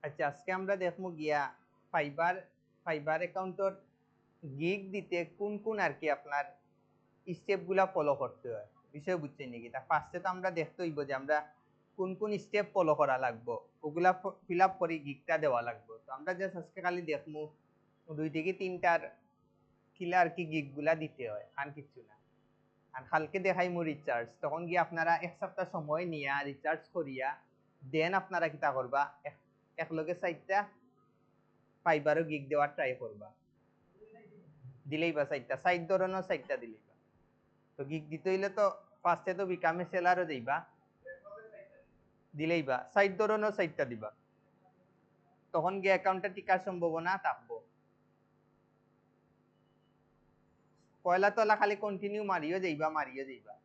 আচ্ছা, আজকে আমরা দেখবো গিয়া ফাইবার ফাইবার অ্যাকাউন্টর গিগ দিতে কোন কোন আর কি আপনার স্টেপ গুলা ফলো করতে হয়, বিষয় বুঝছেন নাকি? তা ফার্স্টে তো আমরা দেখতে হইব যে আমরা কোন কোন স্টেপ ফলো করা লাগবো, ওগুলা ফিল আপ করে গিগটা দেওয়া লাগবো। তো আমরা জাস্ট আজকে খালি দেখবো 2 থেকে 3টার কিলা আর কি গিগ গুলা দিতে হয়, আর কিছু না। আর কালকে দেখাইমু রিচার্জ, তখন গিয়ে আপনারা 1 সপ্তাহ সময় নিয়া রিচার্জ করিয়া দেন আপনারা কিতা করবা, একলগে 4টা ফাইবারও গিগ দেওয়ার ট্রাই করবা। দিলেই বা 4টা ধরনের 4টা দিলেই বা। তো গিগ দিতে হইলে তো ফার্স্টে তো বিকামে সেলারও দিবা, দিলেই বা 4 ধরনের 4টা দিবা, তখন গিয়ে অ্যাকাউন্টটা টিকার সম্ভাবনা থাকবো। পয়লা তলা খালি কন্টিনিউ মারিও যাইবা,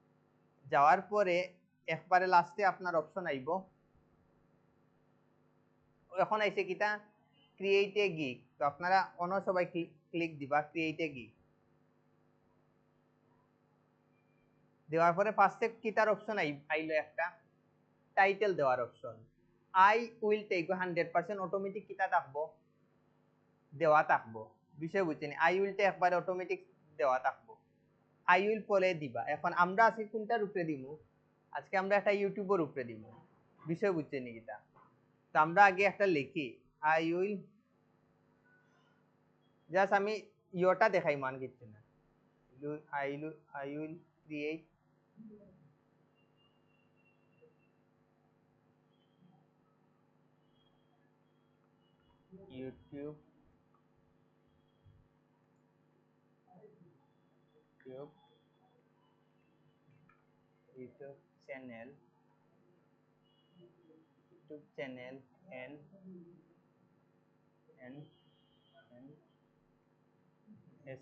যাওয়ার পরে একবারে লাস্টে আপনার অপশন আইব, এখন আইছে কিটা ক্রিয়েট এ গিগ। তো আপনারা অন্য সবাই ক্লিক দিবা ক্রিয়েট এ গিগ। দেওয়ার পরে ফার্স্টে কিটার অপশন আইলো একটা টাইটেল দেওয়ার option. I will take 100% automatic কিটা থাকবো, দেওয়া থাকবো। বিষয় বুঝছেন, আই উইল টেক একবারে অটোমেটিক দেওয়া থাকবো। আই উইল পরে দিবা। এখন আমরা আজকে কোনটার উপরে দিমু, আজকে আমরা একটা ইউটিউবের উপরে দিমু। বিষয় বুঝছেন নাকি? তো আমরা আগে একটা লিখি আই উইল, জাস্ট আমি ইয়োটা দেখাই, মান কিছু না। I will create YouTube YouTube channel and and and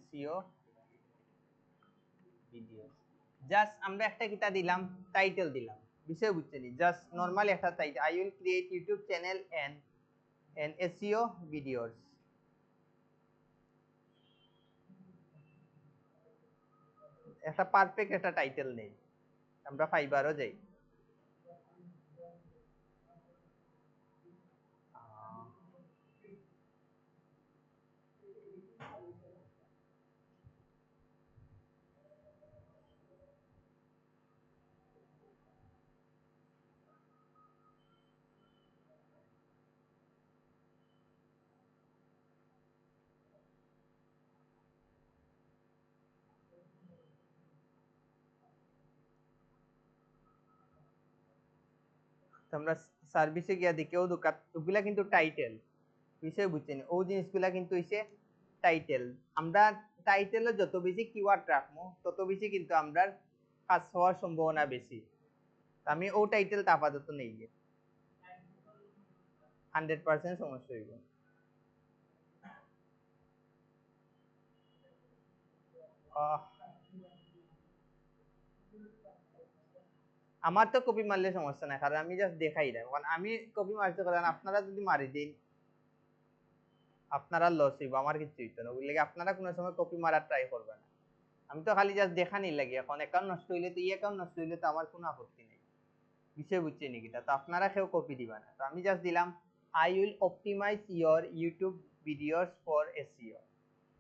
SEO videos। Just আমরা একটা কিতা দিলাম, টাইটেল দিলাম। বিষয় বুঝছেন, জাস্ট নরমাল একটা title, I will create YouTube channel and SEO videos। একটা পারফেক্ট একটা টাইটেল নেই। আমরা ফাইবারও যাই, আমরা সার্ভিসে গিয়া দেখেও দোকান, ওগুলা কিন্তু টাইটেল। বিষয় বুঝছেন, ও জিনিসগুলা কিন্তু হইছে টাইটেল। আমরা টাইটেলে যত বেশি কিওয়ার্ড রাখবো তত বেশি কিন্তু আমরা কাজ হওয়ার সম্ভাবনা বেশি। আমি ও টাইটেলটা আপাতত নেই, 100% সমস্যা হইব। আমার তো কপি মারলে সমস্যা নাই, কারণ আমি জাস্ট দেখাই দেয়, কারণ আমি কপি মারতে পারেন, আপনারা যদি মারি দিন আপনারা লস হইব, আমার কিছু হইতো না। বুঝলে আপনারা কোনো সময় কপি মারার ট্রাই করবেন না। আমি তো খালি জাস্ট দেখানি লাগে। এখন অ্যাকাউন্ট নষ্ট হইলে তো অ্যাকাউন্ট নষ্ট হইলে তো আমার কোনো আপত্তি নেই। বিষয় বুঝছে নাকি? তো আপনারা কেউ কপি দিবা না। তো আমি জাস্ট দিলাম I will optimize your YouTube videos for SEO.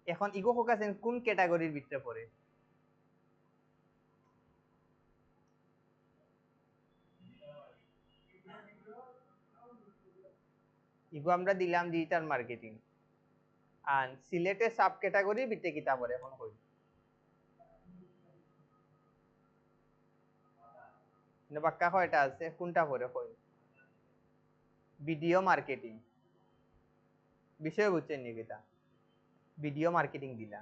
এখন ইগো ফোকাসিং কোন ক্যাটাগরির ভিতরে পড়ে? ইগো আমরা দিলাম ডিজিটাল মার্কেটিং। আর সিলেটের সাব ক্যাটাগরির ভিতরে কিতা পড়ে এখন কই? বাক্কা কয়টা আছে, কোনটা পড়ে কই? Video marketing. বিষয় বুঝছেন নাকি? ভিডিও মার্কেটিং দিলা।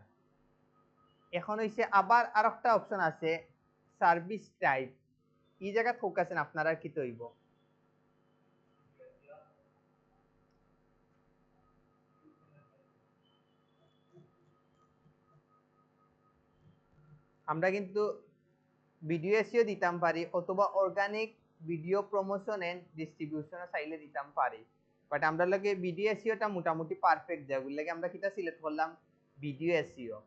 এখন হইছে আবার আরেকটা অপশন আছে সার্ভিস টাইপ। এই জায়গা ফোকাসেন আপনারা কি তৈব, আমরা কিন্তু ভিডিও এসিও দিতাম পারি, অথবা organic video promotion and distribution চাইলে দিতাম পারি। বাট আমরা লাগে ভিডিও এসিওটা মোটামুটি পারফেক্ট যায়, বুঝলে আমরা কিটা সিলেক্ট করলাম ভিডিও এসিও।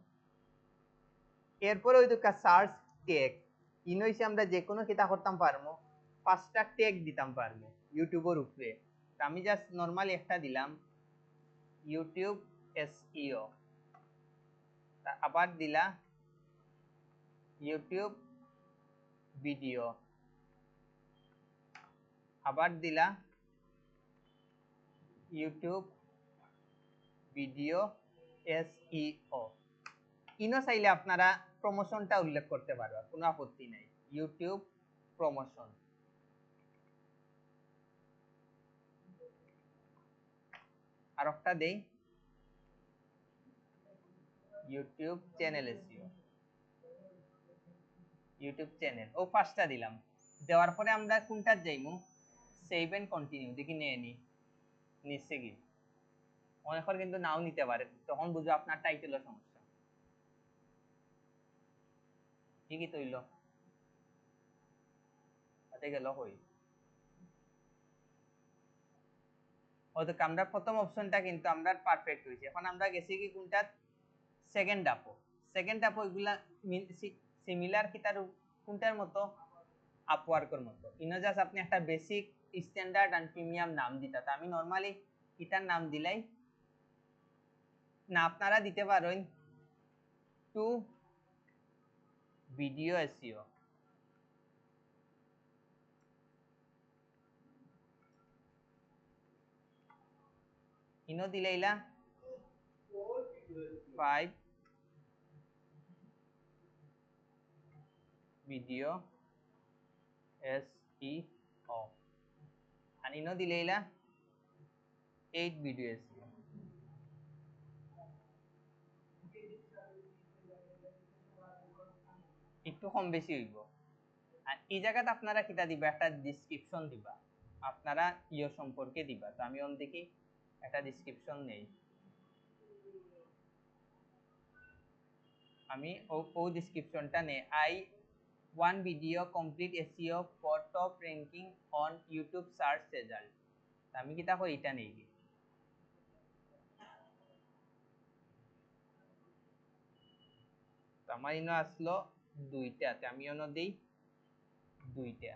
এরপরে ওই দুকা সার্চ ট্যাগ। ইন হইছে আমরা যে কোনো কিতা করতাম পারমু, 5টা ট্যাগ দিতাম পারমু ইউটিউবের উপরে। আমি জাস্ট নরমালি একটা দিলাম ইউটিউব এসইও, আবার দিলা ইউটিউব ভিডিও, আবার দিলা ইউটিউব ভিডিও এসইও। ইনো চাইলে আপনারা প্রমোশনটা উল্লেখ করতে পারবেন, কোনো আপত্তি নাই। ইউটিউব প্রমোশন, আর একটা দেই YouTube channel SEO, YouTube channel. ও পাঁচটা দিলাম। দেওয়ার পরে আমরা কোনটা যাইমু, সেভ এন্ড কন্টিনিউ। দেখি নিয়ে নি নিচ্ছে কি, অনেকের কিন্তু নাও নিতে পারে, তখন বুঝো আপনার টাইটেলের সমস্যা। ঠিকই তৈল হাতে গেল হই। অর্থাৎ আমরা প্রথম অপশনটা কিন্তু আমরা পারফেক্ট হয়েছে। এখন আমরা গেছি কি কোনটা, সেকেন্ড আপো। সেকেন্ড আপো এগুলা সিমিলার কি তার কোনটার মতো, আপওয়ার্কের মতো। ইনো জাস্ট আপনি একটা বেসিক স্ট্যান্ডার্ড এন্ড প্রিমিয়াম নাম দিতা। আমি নরমালি এটার নাম দিলাই, না আপনারা দিতে পারেন টু ভিডিও এসইও। ইনো দিলাইলা 5 ভিডিও এসইও, আর ইনো দিলাইলা 8 ভিডিও এসইও। একটু কম বেশি হইব। আর এই জায়গাতে আপনারা কিটা দিবা, একটা ডেসক্রিপশন দিবা, আপনারা ইও সম্পর্কে দিবা। তো আমি অন দেখি একটা ডেসক্রিপশন নেই, আমি ও ডেসক্রিপশনটা নেই। I one video complete SEO for top ranking on YouTube search result. আমি কিটা কই এটা নেই, আমার ইনো আসলো দুইটাতে, আমি অন্য দেই দুইটা,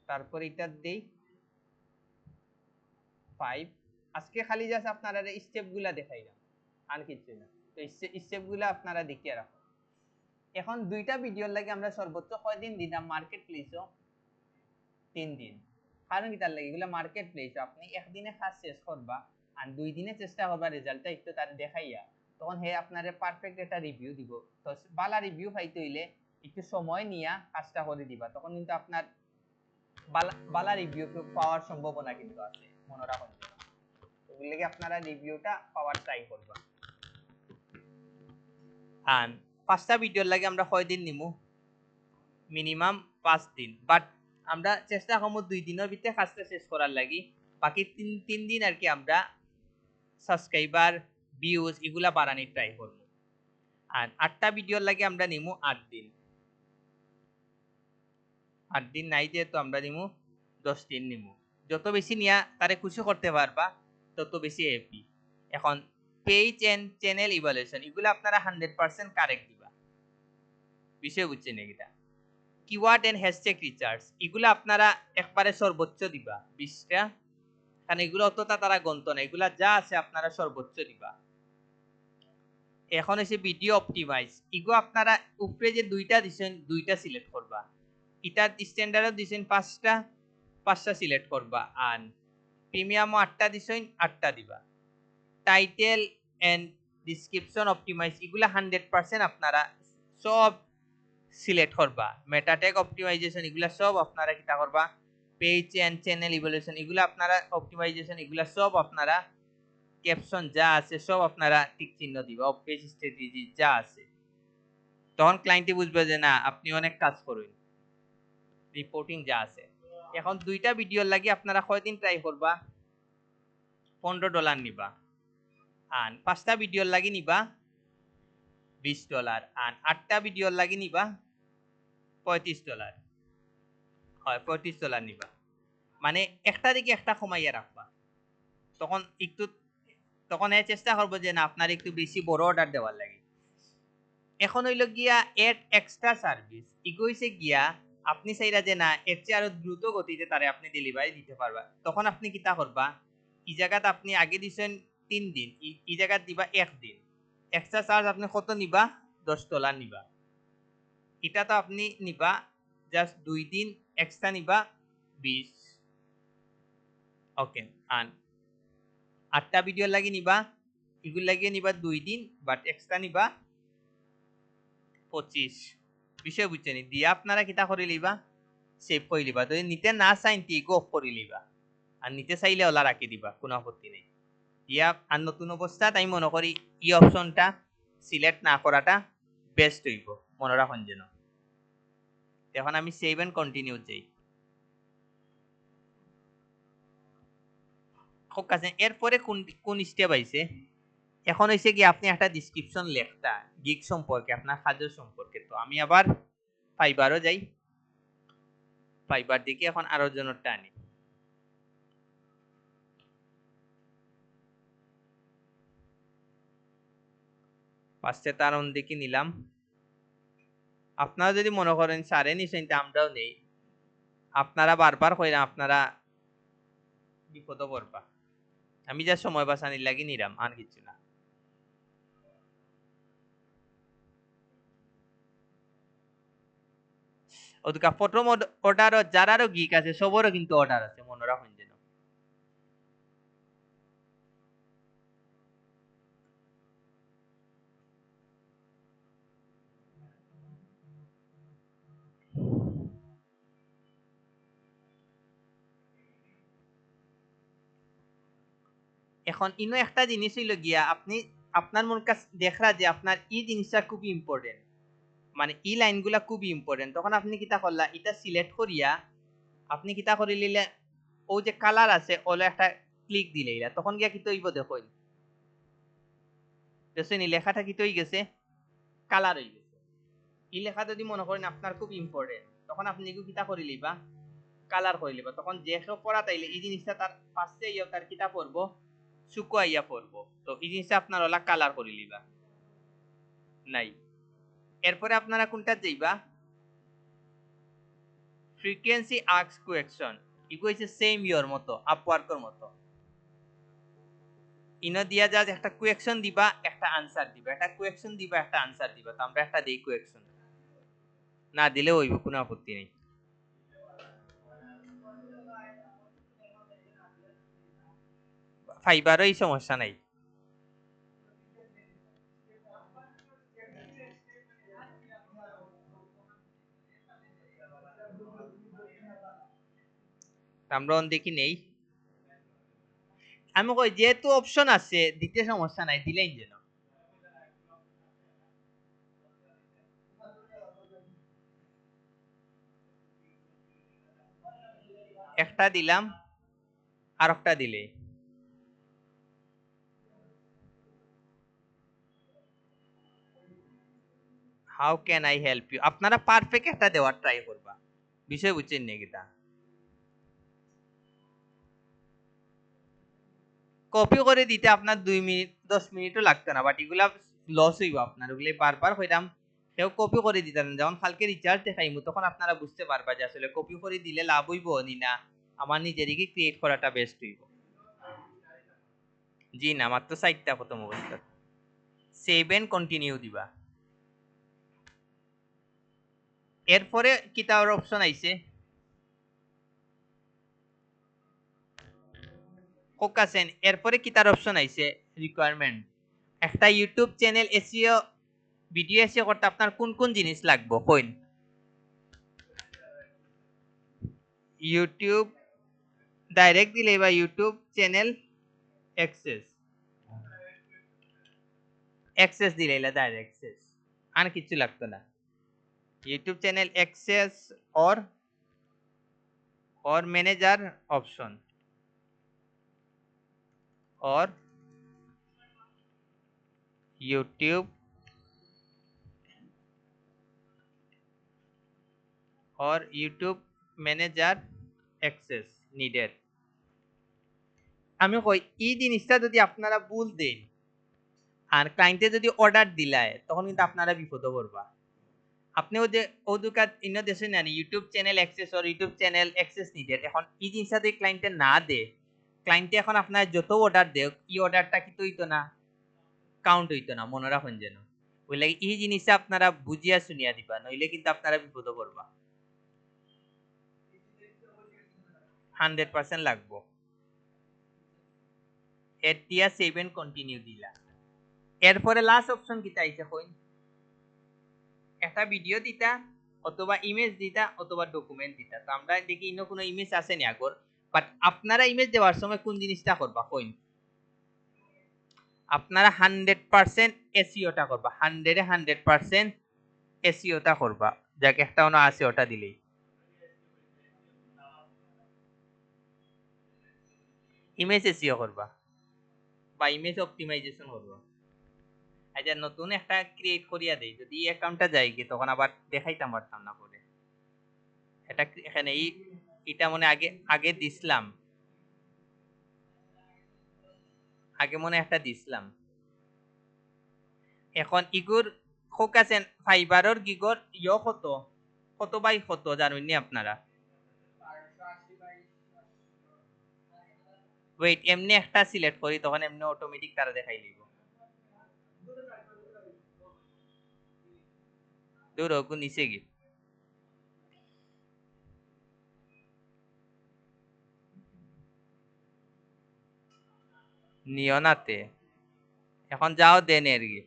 তারপর এটা দেই 5। আজকে খালি জাস্ট আপনারা স্টেপ গুলা দেখাইলাম, আর কিছু না। তো স্টেপ গুলা আপনারা দেখিয়ে রাখুন। এখন দুইটা ভিডিওর লাগে আমরা সর্বোচ্চ কয়দিন দিলাম, মার্কেট প্লেসও 3 দিন। কারণ কি তার লাগে এগুলা মার্কেট প্লেস, আপনি একদিনে কাজ শেষ করবা আর 2 দিনে চেষ্টা করবা রেজাল্টটা একটু তার দেখাইয়া, তখন হে আপনারে পারফেক্ট একটা রিভিউ দিব। তো বালা রিভিউ পাইতে হইলে একটু সময় নিয়া কাজটা করে দিবা, তখন কিন্তু আপনার বালা রিভিউ পাওয়ার সম্ভাবনা কিন্তু আছে, মনে রাখুন। ওগুলো লাগে আপনারা রিভিউটা পাওয়ার ট্রাই করবা। আর 5টা ভিডিওর লাগে আমরা কয়দিন নিমু, মিনিমাম 5 দিন, বাট আমরা চেষ্টা করবো 2 দিনের ভিতরে কাজটা শেষ করার লাগি। বাকি 3 দিন আর কি আমরা সাবস্ক্রাইবার ভিউজ এগুলা বাড়ানোর ট্রাই করবো। আর 8টা ভিডিওর লাগে আমরা নিমু 8 দিন, 8 দিন নাই যেহেতু আমরা নিমু 10 দিন নিমু। যত বেশি নিয়া তারে খুশি করতে পারবা তত বেশি হ্যাপি। এখন পেজ এন্ড চ্যানেল ইভালুয়েশন এগুলো আপনারা 100% কারেক্ট দিবা, বিষয় বুঝছেন এটা। কিওয়ার্ড এন্ড হ্যাশট্যাগ রিসার্চ এগুলো আপনারা একবারে সর্বোচ্চ দিবা 20টা, কারণ এগুলো অতটা তারা গন্ত না, এগুলা যা আছে আপনারা সর্বোচ্চ দিবা। এখন এসে ভিডিও অপটিমাইজ, এগুলো আপনারা উপরে যে দুইটা দিছেন দুইটা সিলেক্ট করবা, এটার স্ট্যান্ডার্ডও দিছেন 5টা সিলেক্ট করবা, আর প্রিমিয়ামও 8টা দিছেন 8টা দিবা। টাইটেল এন্ড ডেসক্রিপশন অপটিমাইজ এগুলা 100% আপনারা সব সিলেক্ট করবা। মেটা ট্যাগ অপটিমাইজেশন এগুলা সব আপনারা কিটা করবা, পেজ এন্ড চ্যানেল ইভালুয়েশন এগুলা আপনারা অপটিমাইজেশন এগুলা সব আপনারা, ক্যাপশন যা আছে সব আপনারা টিক চিহ্ন দিবা, পেজ স্ট্র্যাটেজি যা আছে, তখন ক্লায়েন্টই বুঝবে যে না আপনি অনেক কাজ করেন। রিপোর্টিং যা আছে। এখন দুইটা ভিডিওর লাগি আপনারা কয়দিন ট্রাই করবা, $15 নিবা। আর 5টা ভিডিওর লাগি নিবা $20, আর 8টা ভিডিওর লাগি নিবা $35। হয় $35 নিবা, মানে একটা দিকে একটা কমাইয়া রাখবা। তখন একটু তখন এই চেষ্টা করবো যে না আপনার একটু বেশি বড় অর্ডার দেওয়ার লাগে। এখন হইল গিয়া এড এক্সট্রা সার্ভিস, ইগোইছে গিয়া আপনি চাইরা যে না এর চেয়ে আরো দ্রুত গতিতে তারে আপনি ডেলিভারি দিতে পারবা, তখন আপনি কিতা করবা, এই জায়গাত আপনি আগে দিছেন 3 দিন, এই জায়গাত দিবা 1 দিন। এক্সট্রা চার্জ আপনি কত নিবা? $10 নিবা। এটা তো আপনি নিবা জাস্ট 2 দিন, এক্সট্রা নিবা 20। ওকে, আন 8টা ভিডিও লাগি নিবা, এগুলো লাগিয়ে নিবা 2 দিন, বাট এক্সট্রা নিবা 25। বিষয় বুঝছেন? দিয়া আপনারা কিতা করে লিবা? সেভ করে লিবা। যদি নিতে না চাইন টিক অফ করে লিবা, আর নিতে চাইলে ওলা রাখি দিবা, কোনো আপত্তি নেই। ইয়া আর নতুন অবস্থাত আমি মনে করি এই অপশনটা সিলেক্ট না করাটা বেস্ট হইব, মনে রাখুন যেন। এখন আমি সেভ এন্ড কন্টিনিউ যাই। এরপরে কোন স্টেপ আইছে? এখন হইছে কি আপনি একটা ডেসক্রিপশন লেখতা গিগ সম্পর্কে, আপনার কাজের সম্পর্কে। তো আমি আবার ফাইবারও যাই, ফাইবার দিকে এখন আরো জনটা আনি। ফার্স্টে তার দিকে নিলাম। আপনারা যদি মনে করেন সারে নিছেন, আমরাও নেই, আপনারা বারবার কইরা আপনারা বিপদ পড়বা। আমি যা সময় বাঁচানির লাগি নিলাম, আর কিছু না। ওদিকে প্রথম অর্ডারও যারারও গিক আছে সবরও কিন্তু অর্ডার আছে, মনে রাখুন যেন। এখন ইনো একটা জিনিস হইল গিয়া, আপনি আপনার মন কাছে দেখরা যে আপনার এই জিনিসটা খুব ইম্পর্টেন্ট, মানে এই লাইনগুলা খুব ইম্পর্টেন্ট। তখন আপনি কিতা করলা, এটা সিলেক্ট করিয়া আপনি কিতা করে নিলে, ও যে কালার আছে ওলে একটা ক্লিক দিলে, তখন গিয়া কিতো হইব দেখুন, দেখছেন এই লেখাটা কিতো হয়ে গেছে, কালার হয়ে গেছে। এই লেখা যদি মনে করেন আপনার খুব ইম্পর্টেন্ট, তখন আপনি কিতা করে লিবা, কালার করে লিবা। তখন যে কেউ পড়া তাইলে এই জিনিসটা তার ফার্স্টে তার কিতা পড়বো, শুকাইয়া পড়বো। তো এই জিনিসটা আপনার ওলা কালার করে লিবা নাই। এরপরে আপনারা কোনটা যাইবা, ফ্রিকোয়েন্সি আস্ক কোয়েকশন। ইগো হইছে সেম ইয়র মতো, আপওয়ার্কের মতো। ইনো দিয়া যা একটা কোয়েকশন দিবা, একটা আনসার দিবা, একটা কোয়েকশন দিবা, একটা আনসার দিবা। তো আমরা একটা দেই কোয়েকশন, না দিলে হইব, কোনো আপত্তি নেই। ফাইবারও এই সমস্যা নাই। আমরা দেখি নেই। আমি কই যেহেতু অপশন আছে দিতে সমস্যা নাই, দিলেই যেন। একটা দিলাম, আর একটা দিলে। How can I help you, আপনারা পারফেক্ট একটা দেওয়ার ট্রাই করবা। বিষয় বুঝছেন নাকি? তা কপি করে দিতে আপনার 2 মিনিট 10 মিনিটও লাগতো না, বাট এগুলা লস হইব আপনার। ওগুলো বারবার হইতাম, কেউ কপি করে দিতেন। যখন কালকে রিচার্জ দেখাইমু তখন আপনারা বুঝতে পারবা যে আসলে কপি করে দিলে লাভ হইব নি না আমার নিজেরই ক্রিয়েট করাটা বেস্ট হইব। জি না, মাত্র 4টা প্রথম অবস্থা। সেভ এন্ড কন্টিনিউ দিবা। এরপরে কিতাবের অপশন আইছে, ফোকাসেন। এরপরে কিতার অপশন আইছে, রিকোয়ারমেন্ট। একটা YouTube channel SEO video SEO করতে আপনার কোন কোন জিনিস লাগবে কইন? ইউটিউব ডাইরেক্ট দিলে বা ইউটিউব চ্যানেল অ্যাক্সেস, অ্যাক্সেস দিলে ডাইরেক্ট অ্যাক্সেস, আর কিছু লাগতো না। ইউটিউব চ্যানেল অ্যাক্সেস और मैनेजर ऑप्शन और यूट्यूब और यूट्यूब मैनेजर एक्सेस नीडेड। আমি কই এই জিনিসটা যদি আপনারা ভুল দেন আর ক্লায়েন্টে যদি অর্ডার দিলায়, তখন কিন্তু আপনারা বিপদে পড়বা। আপনি ও যে ও দুকাত ইনো দেশে না ইউটিউব চ্যানেল অ্যাক্সেস আর ইউটিউব চ্যানেল অ্যাক্সেস নিডেড, এখন এই জিনিসটা যদি ক্লায়েন্টে না দে, ক্লায়েন্টে এখন আপনার যত অর্ডার দেয় ই অর্ডারটা কিন্তু হইতো না, কাউন্ট হইতো না, মনে রাখুন যেন। ওই লাগে এই জিনিসটা আপনারা বুঝিয়া শুনিয়া দিবা, নইলে কিন্তু আপনারা বিপদ করবা। 100% লাগবো। এড দিয়া সেভ এন্ড কন্টিনিউ দিলা। এরপরে লাস্ট অপশন কিটা আইছে কইন, একটা ভিডিও দিতা অথবা ইমেজ দিতা অথবা ডকুমেন্ট দিতা। তো আমরা দেখি ইনো কোনো ইমেজ আছে নি আগর, বাট আপনারা ইমেজ দেওয়ার সময় কোন জিনিসটা করবা কইন, আপনারা 100% এসইওটা করবা, 100% এসইওটা করবা, যাকে একটা অন্য আছে ওটা দিলেই। ইমেজ এসইও করবা বা ইমেজ অপটিমাইজেশন করবা। আচ্ছা নতুন একটা ক্রিয়েট করিয়া দেই, যদি এই অ্যাকাউন্টটা যাই কি তখন আবার দেখাইতাম পারতাম না পরে। এটা এখানে এটা মনে আগে আগে দিছিলাম, আগে মনে একটা দিছিলাম। এখন ইগুর ফোকাসেন ফাইবারর গিগর কত কত বাই কত জানেন নি আপনারা? ওয়েট এমনি একটা সিলেক্ট করি, তখন এমনি অটোমেটিক তারা দেখাই দিব। দূর হোক নিচে গিয়ে নিয়নাতে এখন যাও দেন এর গিয়ে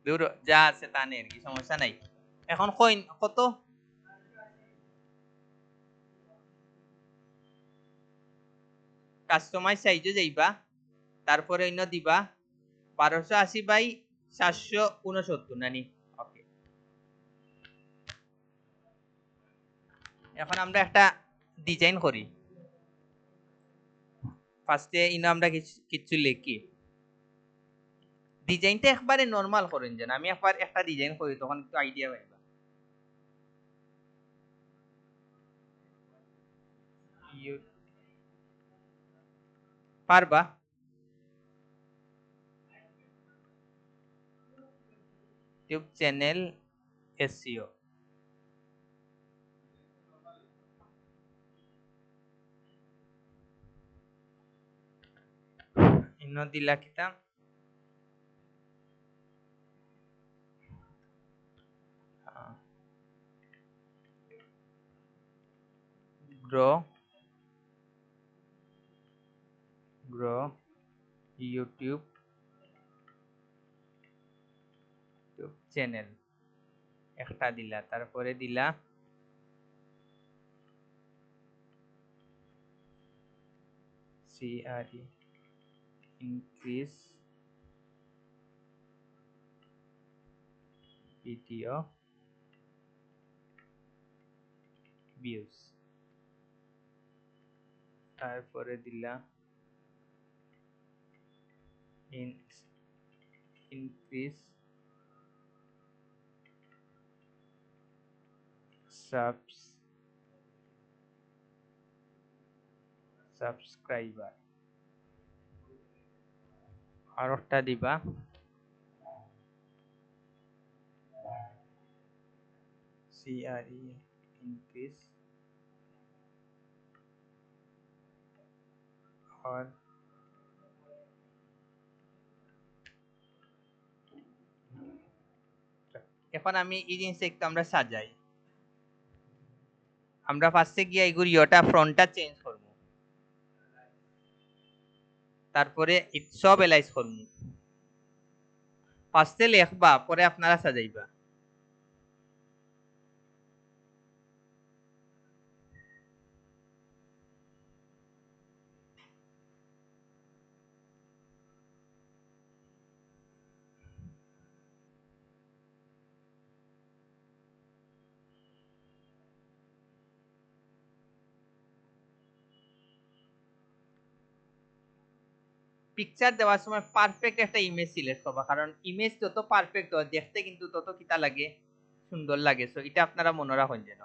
দূর যা আছে তা নেই কি সমস্যা নাই। এখন কইন কত, কাস্টমাইজ সাইজে যাইবা, তারপরে অন্য দিবা 1280 বাই 769 নানি। ওকে, এখন আমরা একটা ডিজাইন করি। ফার্স্টে ইনো আমরা কিছু লিখি, ডিজাইনটা একবারে নরমাল করেন যেন। আমি একবার একটা ডিজাইন করি তখন একটু আইডিয়া পাইবা। পারবা? ইউটিউব চ্যানেল এসইও ইনো দিলা কিতা গ্রো গ্রো ইউটিউব চ্যানেল একটা দিলা, তারপরে দিলা সিআরই ইনক্রিজ ভিডিও ভিউজ, তারপরে দিলা ইনক্রিজ সাবস্ক্রাইবার, আর একটা দিবা সিআরই ইনক্রিজ আর এখন আমি এই জিনিসটা একটু আমরা সাজাই। আমরা ফার্স্টে গিয়ে এগুলো ইয়োটা ফ্রন্টটা চেঞ্জ করব, তারপরে সব এলাইজ করব। ফার্স্টে লিখবা পরে আপনারা সাজাইবা। পিকচার দেওয়ার সময় পারফেক্ট একটা ইমেজ সিলেক্ট করবা, কারণ ইমেজ যত পারফেক্ট হয় দেখতে কিন্তু তত কিতা লাগে, সুন্দর লাগে। সো এটা আপনারা মনে রাখুন যেন।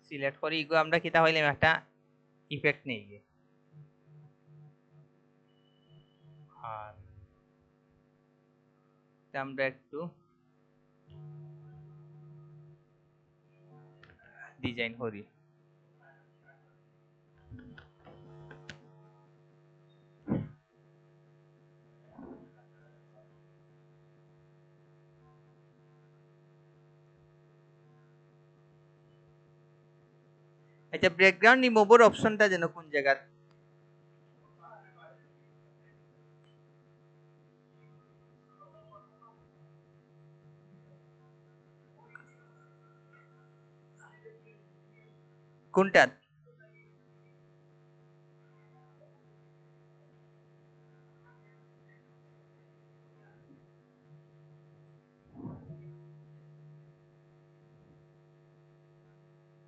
সিলেক্ট করে ইগো আমরা কিতা হইলাম একটা ইফেক্ট নেই গে আর আমরা একটু ডিজাইন করি আচ্ছা ব্যাকগ্রাউন্ড রিমুভার অপশনটা যেন কোন জায়গা কোনটা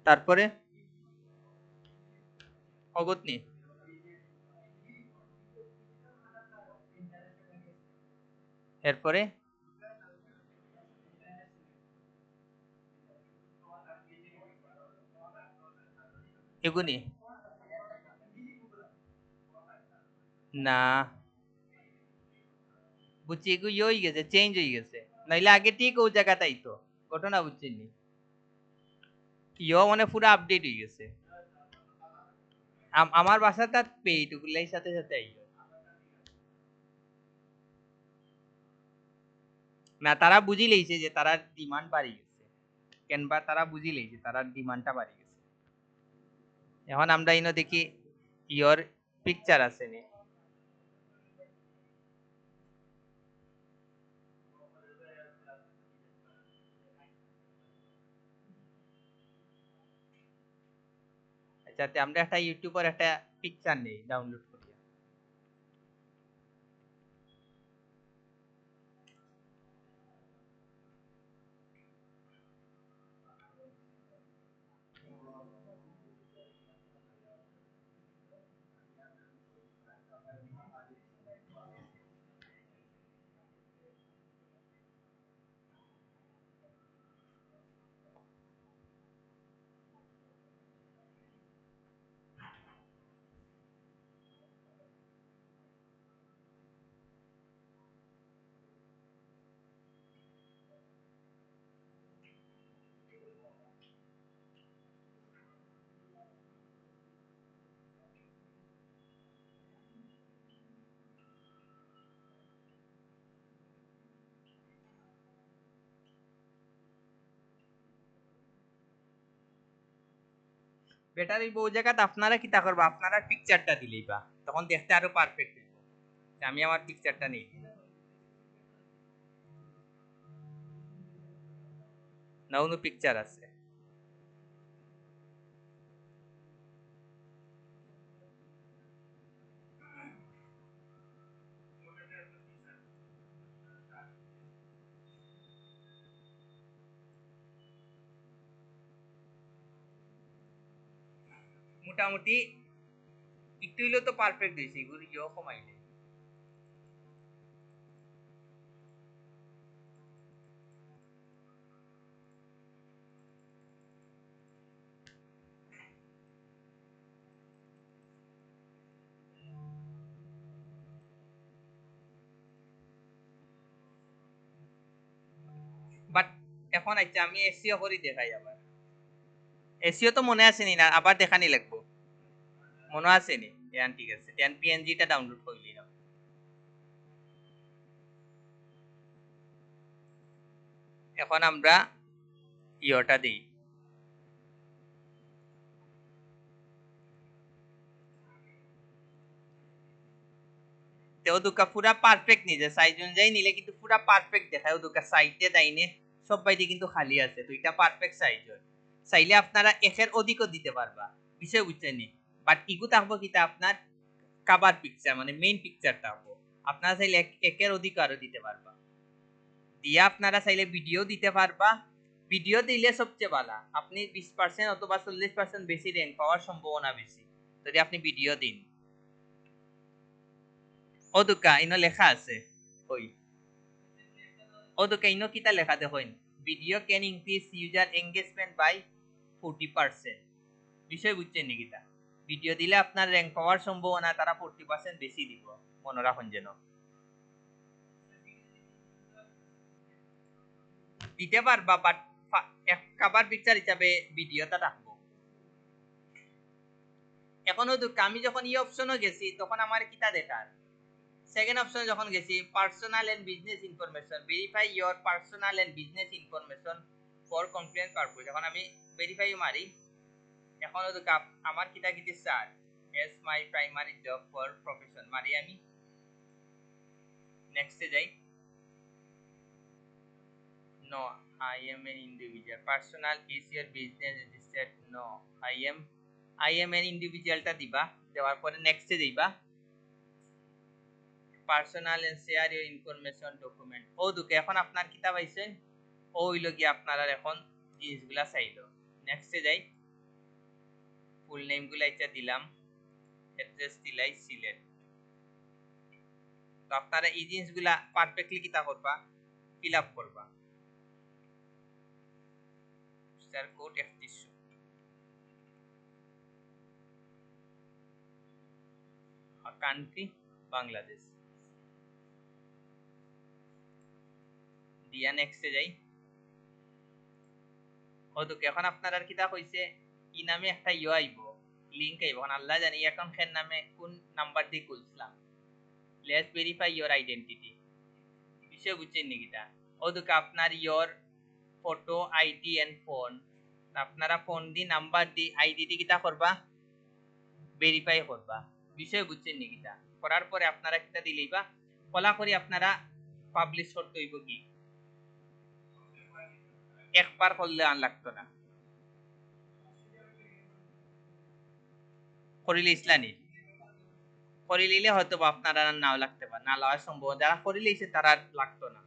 তারপরে অগতনি এরপরে এগুনি না বুঝছি এগু ইয়ে হয়ে গেছে চেঞ্জ হয়ে গেছে নাইলে আগে ঠিক ও জায়গাটাই তো ঘটনা বুঝছেন ইয়ো মানে পুরো আপডেট হয়ে গেছে আমার বাসাটা পেইড ওগুলাই সাথে সাথে আইও না তারা বুঝি লইছে যে তারা ডিমান্ড বাড়ি গেছে কেনবা তারা বুঝি লইছে তারা ডিমান্ডটা বাড়ি গেছে এখন আমরা ইনো দেখি ইয়োর পিকচার আছে নি আচ্ছা আমরা একটা ইউটিউবের একটা পিকচার নেই ডাউনলোড করি বেটার এই বউ জায়গাতে আপনারা কি তা করবা আপনারা পিকচারটা দিলেই বা তখন দেখতে আরো পারফেক্ট আমি আমার পিকচারটা নেই না অন্য পিকচার আছে মোটামুটি একটু হইলেও তো পারফেক্ট হয়েছে এগুলো ইয়েও কমাইলে বাট এখন আচ্ছা আমি এসিও করি দেখাই আবার এসিও তো মনে আসেনি না আবার দেখানি লাগবো মনে আসেনি ইয়ান ঠিক আছে ইয়ান পিএনজিটা ডাউনলোড করলি না এখন আমরা ইয়োটা দিই তেও দুকা পুরা পারফেক্ট নিজে সাইজ অনুযায়ী নিলে কিন্তু পুরা পারফেক্ট দেখায় দুকা সাইডে দাইনে সব বাইরে কিন্তু খালি আছে তো এটা পারফেক্ট সাইজ হয় চাইলে আপনারা একের অধিকও দিতে পারবা বিষয় বুঝছেন নি বাট ইগু থাকবো কিটা আপনার কাবার পিকচার মানে মেইন পিকচারটা হবো আপনারা চাইলে একের অধিক আরো দিতে পারবা দিয়ে আপনারা চাইলে ভিডিও দিতে পারবা ভিডিও দিলে সবচেয়ে ভালো আপনি 20% অথবা 40% বেশি র্যাঙ্ক পাওয়ার সম্ভাবনা বেশি যদি আপনি ভিডিও দিন ও দুকা ইনো লেখা আছে ওই ও দুকা ইনো কিতা লেখা দেখুন video can increase user engagement by 40% বিষয় বুঝছেন নাকি তা ভিডিও দিলে আপনার র্যাঙ্ক পাওয়ার সম্ভাবনা তারা 40% বেশি দিব, মনে রাখুন যেন। দিতে পারবা, বাট এক কভার পিকচার হিসাবে ভিডিওটা রাখবো। এখনো তো আমি যখন এই অপশনও গেছি তখন আমার কিটা দেখার, সেকেন্ড অপশনে যখন গেছি personal and business information, verify your personal and business information for complaint purpose, যখন আমি ভেরিফাই মারি এখনো তো আমার কিটা কিটি sir as my primary job for profession মারি, আমি নেক্সটে যাই। No I am an individual. Personal is your business registered? No, I am an individual টা দিবা, দেওয়ার পরে নেক্সটে দিবা। Personal and share your information document, ও দুকে এখন আপনার কিতাব আইছেন ও হইল গিয়ে আপনারা এখন জিনিসগুলা চাইলো। নেক্সটে যাই, ফুল নেম গুলা এটা দিলাম, অ্যাড্রেস দিলাই সিলেট। তো আপনারা এই জিনিসগুলা পারফেক্টলি কিতা করবা, ফিল আপ করবা। স্টার কোড 3100, কান্ট্রি বাংলাদেশ দিয়া নেক্সটে যাই। ওদুকে এখন আপনার আর কিতা কইছে ই নামে একটা ইউ আইব, লিংক আইব, এখন আল্লাহ জানি এখন খের নামে কোন নাম্বার দিয়ে খুলছিলাম। লেটস ভেরিফাই ইওর আইডেন্টিটি, বিষয় বুঝছেন নি কিটা। ওদুকে আপনার your photo ID and phone, আপনারা ফোন দি নাম্বার দি আইডি দি কিতা করবা, ভেরিফাই করবা, বিষয় বুঝছেন নি কিটা। করার পরে আপনারা কিতা দিলেইবা, কলা করি আপনারা পাবলিশ করতে হইব কি, একবার করলে আর লাগতো না, করিলে ইসলানি করিলে হয়তো আপনারা নাও লাগতে পারে, না লওয়ার সম্ভব, যারা করিলেইছে তারা লাগতো না,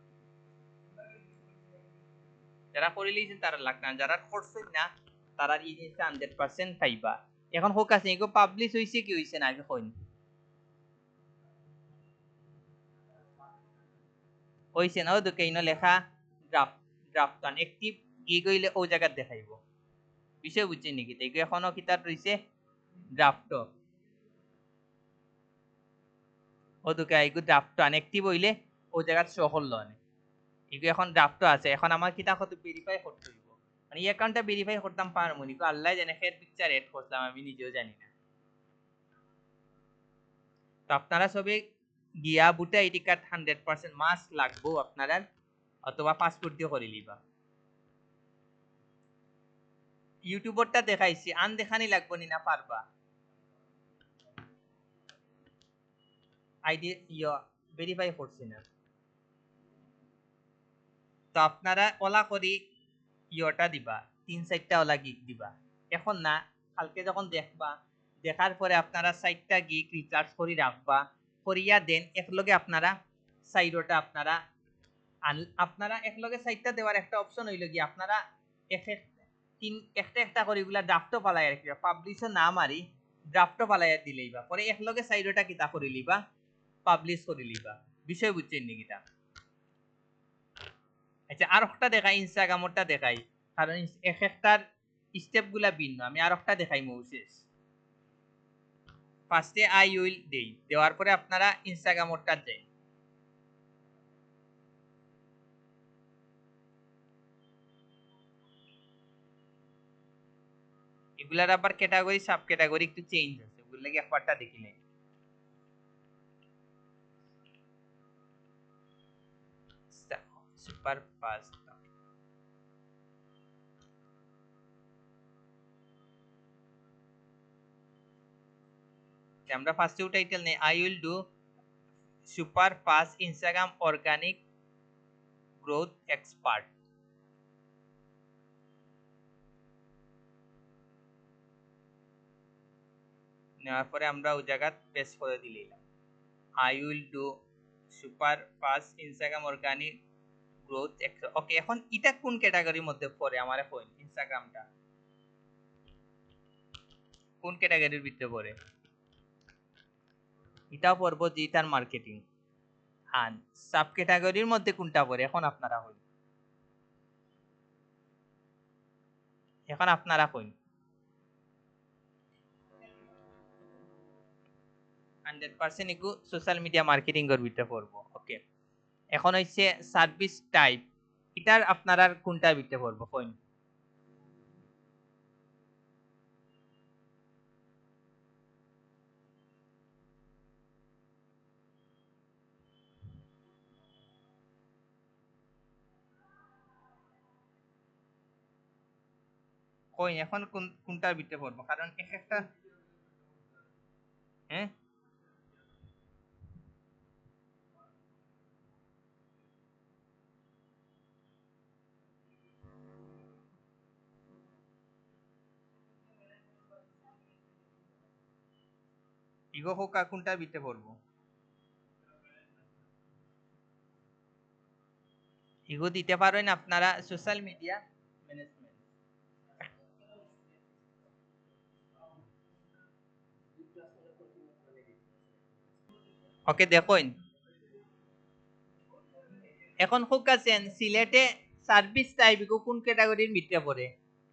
যারা করিলেইছে তারা লাগতো না, যারা করছেন না তারা এই জিনিসটা 100% পাইবা। এখন হোক আছে এগো পাবলিশ হইছে কি হইছে না আগে কইন, হইছে না? ও তো কেইনো লেখা draft, draft on active gig হইলে ও জায়গা দেখাইবো, বিষয় বুঝছেন নাকি? দেখো এখনো কিতাব রইছে ড্রাফট, ও তো কাইগো ড্রাফট অন অ্যাক্টিভ হইলে ও জায়গা শো করলো না, এগো এখন ড্রাফট আছে। এখন আমার কিতা কত ভেরিফাই করতে হইব, মানে এই অ্যাকাউন্টটা ভেরিফাই করতাম পারমু নি, আল্লাহ জানে এর পিকচার এড করলাম আমি নিজেও জানি না। তো আপনারা সবে গিয়া বুটা আইডি কার্ড 100% মাস্ক লাগবো আপনারা, অথবা পাসপোর্ট দিয়ে করে লিবা। ইউটিউবরটা দেখাইছি, আন দেখানি লাগবো নি, না পারবা? আইডি ভেরিফাই করছি না, তো আপনারা ওলা করি ইয়টা দিবা, 3-4টা ওলা গিগ দিবা। এখন না কালকে যখন দেখবা, দেখার পরে আপনারা 4টা গিগ রিচার্জ করে রাখবা, করিয়া দেন একলগে আপনারা সাইডটা আপনারা আপনারা একলগে 4টা দেওয়ার একটা অপশন হইল কি, আপনারা একটা একটা করে এগুলা ড্রাফটও পালাই রাখবা, পাবলিশও না মারি ড্রাফটও পালাইয়া দিলেইবা, পরে একলগে সাইডটা কিতা করে লিবা, পাবলিশ করে লিবা, বিষয় বুঝছেন নি কিতা? আচ্ছা আর একটা দেখাই, ইনস্টাগ্রামটা দেখাই, কারণ এক একটার স্টেপ গুলা ভিন্ন, আমি আর একটা দেখাই মৌসেস। ফার্স্টে আই উইল দেই, দেওয়ার পরে আপনারা ইনস্টাগ্রামটা দেন, এগুলার আবার ক্যাটাগরি সাব ক্যাটাগরি একটু চেঞ্জ আছে, ওগুলো লাগে একবারটা দেখি নেই। সুপার ফাস্ট, আমরা ফার্স্টে টাইটেল নেই, I will do super fast Instagram organic growth expert. নেওয়ার পরে আমরা ওই জায়গা পেস্ট করে দিলাম, I will do super fast Instagram organic growth. Okay, এখন এটা কোন ক্যাটাগরির মধ্যে পড়ে আমার এখন ইনস্টাগ্রামটা কোন ক্যাটাগরির ভিতরে পড়ে? এটাও পড়বো ডিজিটাল মার্কেটিং। আর সাব ক্যাটাগরির মধ্যে কোনটা পড়ে এখন আপনারা কইন, এখন আপনারা কইন। 100% ইগু সোশ্যাল মিডিয়া মার্কেটিং এর ভিতরে পড়বো। ওকে, এখন হইছে সার্ভিস টাইপ, এটার আপনারা কোনটা ভিতরে পড়বো কইন? কইন এখন কোনটার ভিতরে পড়বো, কারণ এক একটা হ্যাঁ ইগো হোক আর কোনটার ভিতরে পড়বো? ইগো দিতে পারেন আপনারা সোশ্যাল মিডিয়া ম্যানেজমেন্ট। ওকে দেখুন, এখন হোক আছেন সিলেটে সার্ভিস টাইপ ইগো কোন ক্যাটাগরির ভিতরে পড়ে?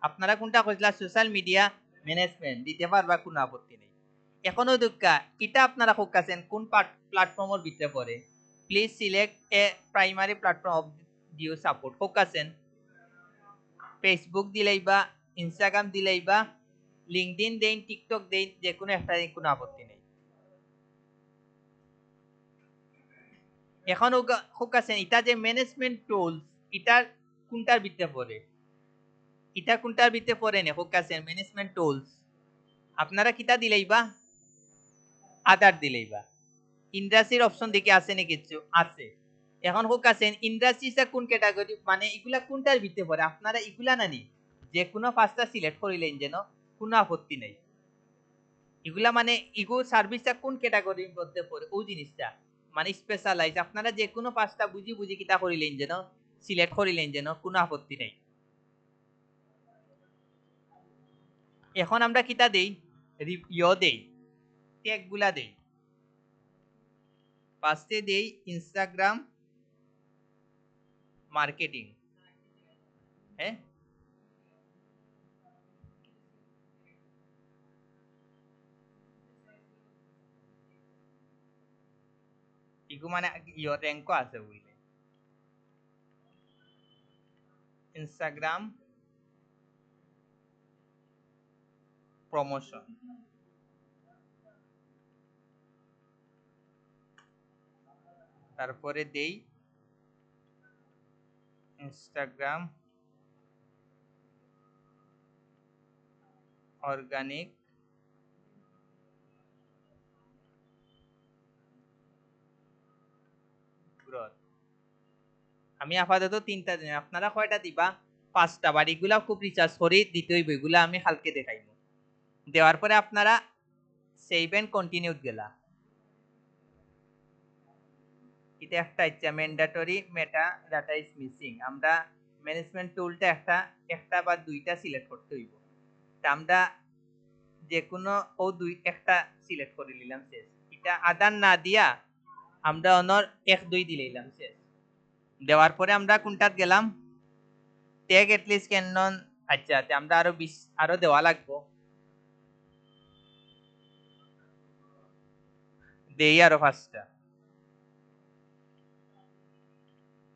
আপনারা কোনটা কইলা সোশ্যাল মিডিয়া ম্যানেজমেন্ট দিতে পারবা, কোনো আপত্তি নেই। এখনো দুঃখা এটা আপনারা হোক আছেন কোন প্ল্যাটফর্মের ভিতরে পড়ে? Please select a primary platform of due support. হোক আছেন ফেসবুক দিলেই বা ইনস্টাগ্রাম দিলেই বা লিঙ্কডইন দেন, টিকটক দেন, যে কোনো একটা দিন, কোনো আপত্তি নেই। এখন হোক আছেন এটা যে ম্যানেজমেন্ট টুলস, এটা কোনটার ভিতরে পড়ে? এটা কোনটার ভিতরে পড়ে না? হোক আছেন ম্যানেজমেন্ট টুলস, আপনারা কিটা দিলেই বা আদার দিলেই বা ইন্ডাস্ট্রির অপশন দেখে আছে না কিছু আছে। এখন হোক আছেন ইন্ডাস্ট্রিটা কোন ক্যাটাগরি, মানে এগুলা কোনটার ভিতরে পড়ে? আপনারা এগুলা নানি যে কোনো পাঁচটা সিলেক্ট করিলেন যেন, কোনো আপত্তি নেই। এগুলা মানে ইগো সার্ভিসটা কোন ক্যাটাগরির মধ্যে পড়ে ওই জিনিসটা মানে স্পেশালাইজ, আপনারা যে কোনো পাঁচটা বুঝি বুঝি কিতা করিলেন যেন, সিলেক্ট করিলেন যেন, কোনো আপত্তি নেই। এখন আমরা কিতা দেই, দেই, ট্যাগ গুলা দেই। ফার্স্টে দেই ইনস্টাগ্রাম মার্কেটিং। হ্যাঁ, ইগো মানে র্যাঙ্কও আছে বুঝলে। ইনস্টাগ্রাম প্রমোশন, তারপরে দেই ইনস্টাগ্রাম অর্গানিক গ্রোথ। আমি আপাতত তিনটা দিন, আপনারা কয়টা দিবা? পাঁচটা, বাড়িগুলা খুব রিচার্জ করে দিতে হইব, এগুলা আমি হালকে দেখাইব। দেওয়ার পরে আপনারা সেভ এন্ড কন্টিনিউ গেলা, এটা একটা ইচ্ছা mandatory meta data is missing. আমরা ম্যানেজমেন্ট টুলটা একটা একটা বা দুইটা সিলেক্ট করতে হইব, তা আমরা যে কোনো ও দুই একটা সিলেক্ট করে নিলাম, শেষ। এটা আদার না দিয়া আমরা অনর এক দুই দিলাম, শেষ। দেওয়ার পরে আমরা কোনটাত গেলাম, ট্যাগ এটলিস্ট ক্যান নন। আচ্ছা আমরা আরো 20 আরো দেওয়া লাগবো, দেই আরো 5টা।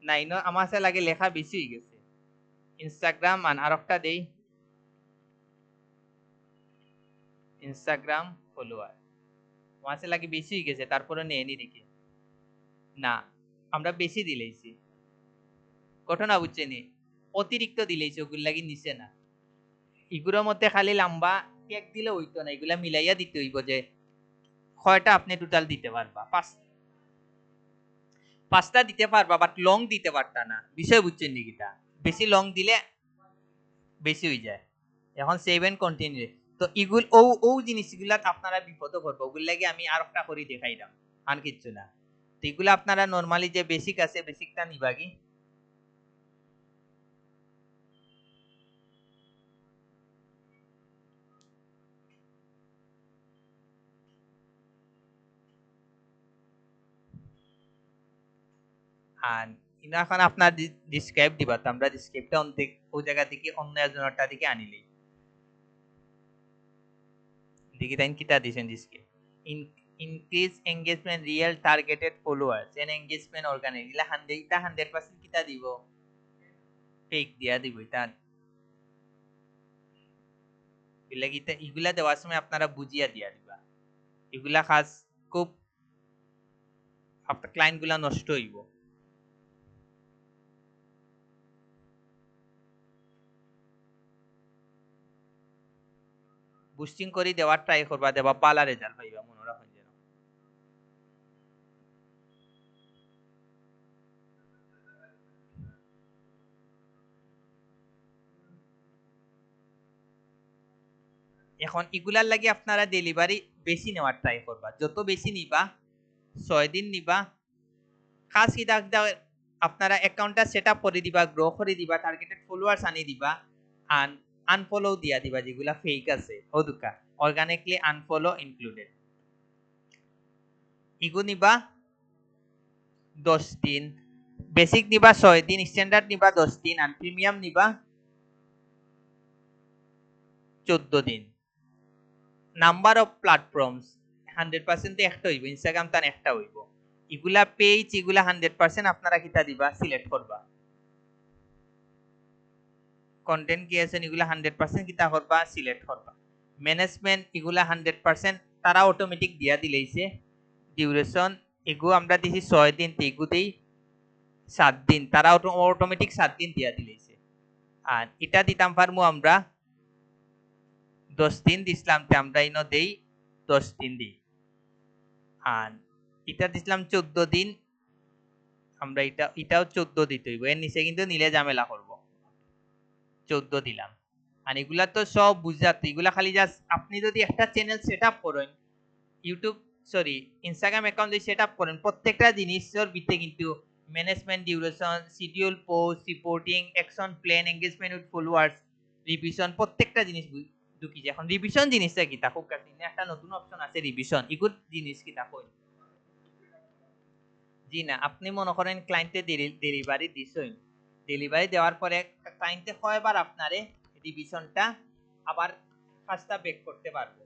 নাইনো আমার কাছে লাগে লেখা বেশি হয়ে গেছে। ইনস্টাগ্রাম আর একটা দেই, ইনস্টাগ্রাম ফলোয়ার। আমার কাছে লাগে বেশি হয়ে গেছে, তারপরে নেয়নি দেখি না, আমরা বেশি দিলেইছি, ঘটনা বুঝছেনি, অতিরিক্ত দিলেইছি, ওগুলো লাগি নিচে না। এগুলোর মধ্যে খালি লম্বা ট্যাগ দিলে হইতো না, এগুলা মিলাইয়া দিতে হইব যে কয়টা আপনি টোটাল দিতে পারবা। পাঁচটা দিতে পারবা, বাট লং দিতে পারতা না, বিষয় বুঝছেন নাকিটা? বেশি লং দিলে বেশি হয়ে যায়। এখন সেভ এন্ড কন্টিনিউ, তো ইগুল ও ও জিনিসগুলা আপনারা বিপদ করবো, ওগুলো লাগে আমি আর একটা করে দেখাইলাম, আর কিচ্ছু না। তো এগুলো আপনারা নরমালি যে বেসিক আছে বেসিকটা নিবাগি। আর এখন আপনার ডিসক্রাইব দিবা, তো আমরা ডিসক্রাইবটা ওই জায়গা থেকে অন্য একজনটা দিকে আনিলেই দেখি তাই কিতা দিছেন describe. Increase engagement real targeted followers and engagement organic ইলা 100% কিতা দিব ফেক দিয়া দিব এটা এগুলা দেওয়ার সময় আপনারা বুঝিয়া দিয়া দিবা এগুলা খাস খুব আপনার ক্লায়েন্ট গুলা নষ্ট হইব বুস্টিং করে দেওয়ার ট্রাই করবা দেবা পালা রেজাল্ট পাইবা মনে রাখুন যেন এখন এগুলার লাগি আপনারা ডেলিভারি বেশি নেওয়ার ট্রাই করবা যত বেশি নিবা 6 দিন নিবা খাস কি আপনারা অ্যাকাউন্টটা সেটআপ করে দিবা গ্রো করে দিবা টার্গেটেড ফলোয়ার্স আনি দিবা আর আনফলো দিয়া দিবা যেগুলা ফেক আছে ওদুকা অর্গানিকলি আনফলো ইনক্লুডেড ইগু নিবা 10 দিন বেসিক নিবা 6 দিন স্ট্যান্ডার্ড নিবা 10 দিন আর প্রিমিয়াম নিবা 14 দিন নাম্বার অফ প্ল্যাটফর্মস 100% একটা হইব ইনস্টাগ্রাম তার একটা হইব এগুলা পেজ এগুলা 100% আপনারা কিতা দিবা সিলেক্ট করবা কন্টেন্ট কি আছে এগুলা 100% কিতা করবা সিলেক্ট করবা ম্যানেজমেন্ট এগুলা 100% তারা অটোমেটিক দিয়া দিলেইছে ডিউরেশন এগু আমরা দিছি 6 দিন এগু দেই 7 দিন তারা অটোমেটিক 7 দিন দিয়া দিলেইছে আর এটা দিতাম পারমু আমরা 10 দিন দিছিলাম তে আমরা ইনো দেই 10 দিন দিই আর এটা দিছিলাম 14 দিন আমরা এটাও 14 দিতে হইব এর নিচে কিন্তু নিলে ঝামেলা করব 14 দিলাম আর এগুলা তো সব বুঝাতে এগুলা খালি জাস্ট আপনি যদি একটা চ্যানেল সেটআপ করেন ইউটিউব সরি ইনস্টাগ্রাম অ্যাকাউন্ট যদি সেটআপ করেন প্রত্যেকটা জিনিসের ভিতরে কিন্তু management duration schedule post reporting action plan engagement with followers revision প্রত্যেকটা জিনিস ঢুকি যায় এখন রিভিশন জিনিসটা কি তা খুব কাছে একটা নতুন অপশন আছে রিভিশন ইগুড জিনিস কি তা কই জি না আপনি মনে করেন ক্লায়েন্টে ডেলিভারি দিছেন ডেলিভারি দেওয়ার পরে ক্লায়েন্টে কয়বার আপনারে রিভিশনটা আবার কাজটা ব্যাক করতে পারবো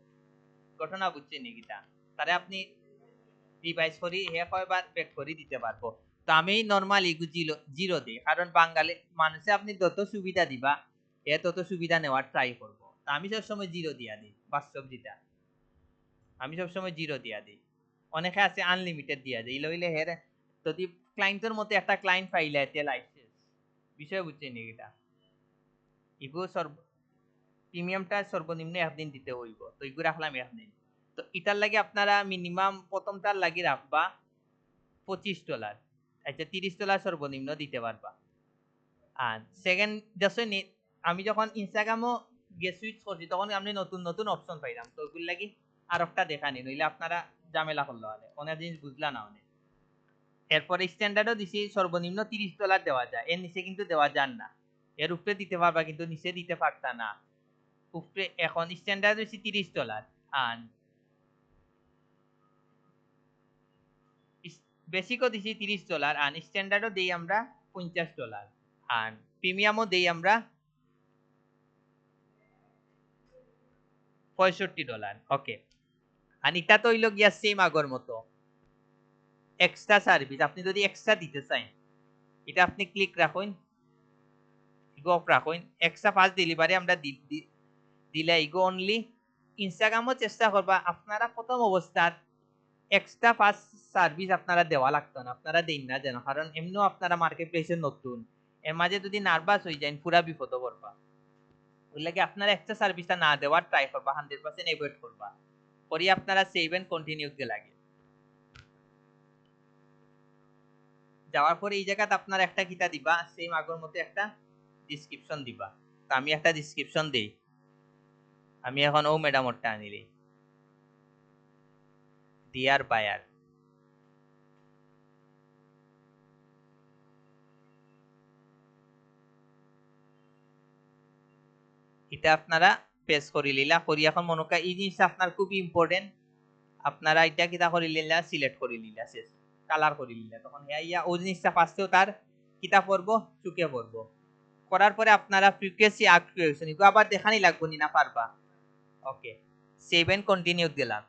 ঘটনা বুঝছেন নাকি তা তারে আপনি রিভাইজ করি হে কয়বার ব্যাক করে দিতে পারবো তো আমি নরমালি জিরো দিই কারণ বাঙালি মানুষে আপনি যত সুবিধা দিবা এ তত সুবিধা নেওয়ার ট্রাই করব তো আমি সবসময় জিরো দিয়া দিই বাস্তব যেটা আমি সবসময় জিরো দিয়া দিই অনেকে আছে আনলিমিটেড দিয়া দেয় লইলে হের যদি ক্লায়েন্টের মতো একটা ক্লায়েন্ট পাইলে এতে লাইফ শেষ বিষয় বুঝছেন নাকি এটা ইগো প্রিমিয়ামটা সর্বনিম্ন একদিন দিতে হইব তো ইগো রাখলাম একদিন তো এটার লাগে আপনারা মিনিমাম প্রথমটার লাগি রাখবা $25 আচ্ছা $30 সর্বনিম্ন দিতে পারবা আর সেকেন্ড যখন আমি যখন ইনস্টাগ্রামও গিয়ে সুইচ করছি তখন আমি নতুন নতুন অপশন পাইলাম তো ওগুলো লাগি আর একটা দেখা নি নইলে আপনারা ঝামেলা করলো অনেক জিনিস বুঝলা না অনেক এরপরে স্ট্যান্ডার্ডও দিছি সর্বনিম্ন $30 দেওয়া যায় এর নিচে কিন্তু দেওয়া যান না এর উপরে দিতে পারবা কিন্তু নিচে দিতে পারতা না উপরে এখন স্ট্যান্ডার্ড হচ্ছে $30 আর বেসিকও দিছি $30 আর স্ট্যান্ডার্ডও দেই আমরা $50 আর প্রিমিয়ামও দেই আমরা $65 ওকে আর এটা তো হইল গিয়া সেম আগর মতো এক্সট্রা সার্ভিস আপনি যদি এক্সট্রা দিতে চান এটা আপনি ক্লিক রাখুন অফ রাখুন এক্সট্রা ফাস্ট ডেলিভারি আমরা দিলে ইগো অনলি ইনস্টাগ্রামও চেষ্টা করবা আপনারা প্রথম অবস্থার এক্সট্রা ফাস্ট সার্ভিস আপনারা দেওয়া লাগতো না আপনারা দেন না যেন কারণ এমনিও আপনারা মার্কেট প্লেসে নতুন এর মাঝে যদি নার্ভাস হয়ে যান পুরা বিপদ করবা ওই লাগে আপনারা এক্সট্রা সার্ভিসটা না দেওয়ার ট্রাই করবা 100% এভয়েড করবা পরে আপনারা সেভ এন্ড কন্টিনিউ তে লাগে যাওয়ার পরে এই জায়গাতে আপনারা একটা কিতা দিবা সেম আগের মতো একটা ডেসক্রিপশন দিবা তো আমি একটা ডেসক্রিপশন দেই আমি এখন ও ম্যাডামরটা আনিলি ডিয়ার বায়ার এটা আপনারা পেজ করে লিলা করি এখন মনে করি এই জিনিসটা আপনার খুব ইম্পর্টেন্ট আপনারা এটা কিতা করে লিলা সিলেক্ট করে লিলা শেষ কালার করে লিলা তখন ইয়া ওই জিনিসটা ফার্স্টেও তার কিতা পড়বো চুকে পড়বো করার পরে আপনারা ফ্রিকোয়েন্সি অ্যাক্টিভেশন এগুলো আবার দেখানি লাগবে না পারবা ওকে সেভ এন্ড কন্টিনিউ দিলাম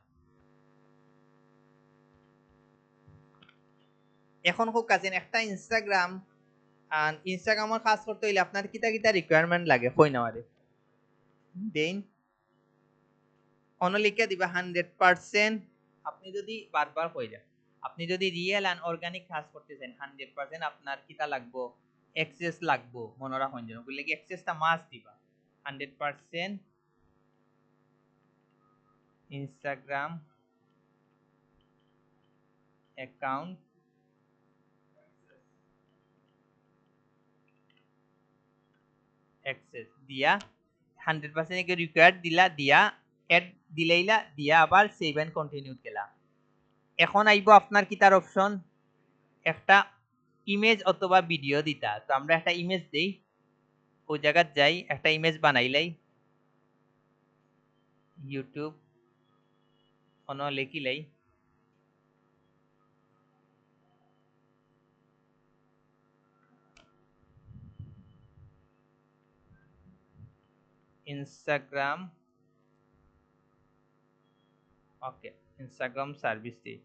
এখন খুব কাছেন একটা ইনস্টাগ্রাম আর ইনস্টাগ্রামের কাজ করতে হইলে আপনার কিতা কিতা রিকোয়ারমেন্ট লাগে কই নাওয়ারে দেন অনলিকা দিবা 100%। আপনি যদি বারবার কই যান আপনি যদি রিয়েল এন্ড অর্গানিক কাজ করতেছেন 100% আপনার কিতা লাগবো অ্যাক্সেস লাগবো মনে রাখুন যেন বললে কি অ্যাক্সেসটা মাস্ট দিবা 100% ইনস্টাগ্রাম অ্যাকাউন্ট অ্যাক্সেস দিয়া 100% একে রিকোয়ার্ড দিলা দিয়া এড দিলেইলা দিয়া আবার সেভ এন্ড কন্টিনিউ গেলা। এখন আইবো আপনার কিতার অপশন একটা ইমেজ অথবা ভিডিও দিতা। তো আমরা একটা ইমেজ দেই ওই জায়গায় যাই একটা ইমেজ বানাইলাই ইউটিউব অন লিখিলাই ইনস্টাগ্রাম ওকে ইনস্টাগ্রাম সার্ভিস দি